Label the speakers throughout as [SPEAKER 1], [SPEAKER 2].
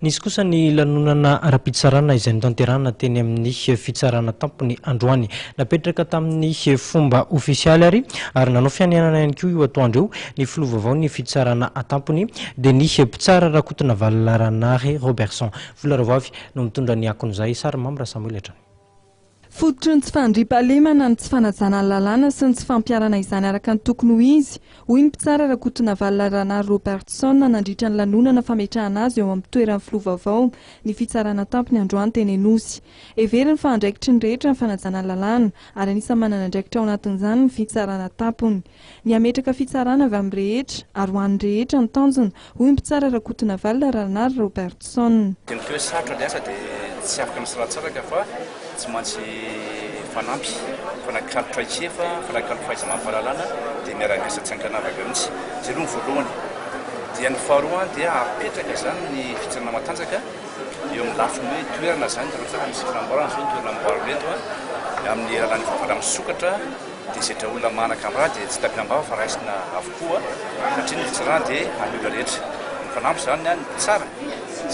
[SPEAKER 1] Nisy kosa ny lanonana ara-pitsarana izay notanterahana teny amin'ny fitsarana tamin'ny androany. Napetraka tamin'ny fomba ofisialy ary nanao fianianana ihany koa io atoandro io ny filoha vaovao ny fitsarana an-tampony dia ny mpitsara Rakotonavalona Ranary Robertson. Volaravavy no mitondra ny akon'izay sary mamra Samuel Etrany.
[SPEAKER 2] Fototry ny tsy fandriam-pahalemana, ny tsy fanajana ny lalàna sy ny tsy fampiarana izany araka ny tokony ho izy. Hoy ny mpitsara Rakotonavalona Ranary Robertson nandritra ny lanonana fametrahana azy eo amin'ny toeran'ny filoha vaovao ny fitsarana tamin'ny androany teny Nisy. Everiny fa andraikitry ny rehetra ny fanajana ny lalàna ary anisany manana andraikitra ao anatin'izany ny fitsarana tampony. Ny ametraka fitsarana avy amin'ny rehetra ary ho an'ny rehetra ny tanjona, hoy ny mpitsara Rakotonavalona Ranary Robertson.
[SPEAKER 3] Tsy afaka misalatsaraka fa tsy maintsy fanampy fanakalotra ikefa fanakalo fahaiza mampalalana dia miara-miasa tsanganavaka mihitsy zay aloha ny voalohany. Dia ny faharoa dia apetraka zany ny fitsarana matanjaka eo amin'ny lafiny hoe toerana zany rehefa misy fanamboarana zao toerana amboarina eto amin'ny alalan'ny fafana misokatra dia izay dra olona manakambara dia tsy tapinambava fa raisina avokoa satria ny fitsarana dia an'olona rehetra. Ny fanampy zany ny tsara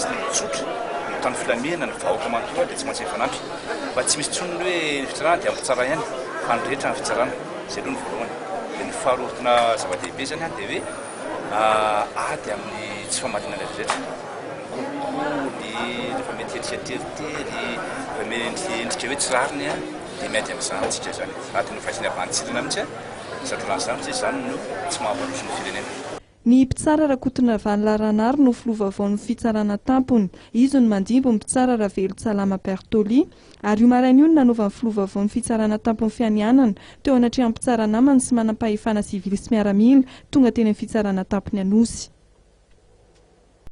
[SPEAKER 3] sy ny tsotra tany filamina ny vahoaka manontolo dia tsy maintsy fanampy fa tsy misy tsony hoe ny fitsarana dia ampitsara ihany fa ny rehetra ny fitsarana zay aloha ny voalohany. Dia ny faharotona zava-dehibe zany dia hoe ady amin'ny tsy famarinana rehetra konkoly rehefa mety eritreriteri rehefa mety endrika hoe tsirariny dia mety amin'izany antsika zany ady ny fahaizany avantsirana mihitsy sady lan'izany tsy zany no tsy mahampandroso ny firenena.
[SPEAKER 2] Ny mpitsara Rakotonavalona Ranary no filoha vaovao ny fitsarana tampony. Izy no mandimbo ny mpitsara Ravelotsalama Bertoli ary io maraina io no nanova ny filoha vaovao ny fitsarana tampony fianianana teo anatrehan'ny mpitsara namany sy manam-pahefana sivily sy miaramila tonga teny amin'ny fitsarana tampony Nisy.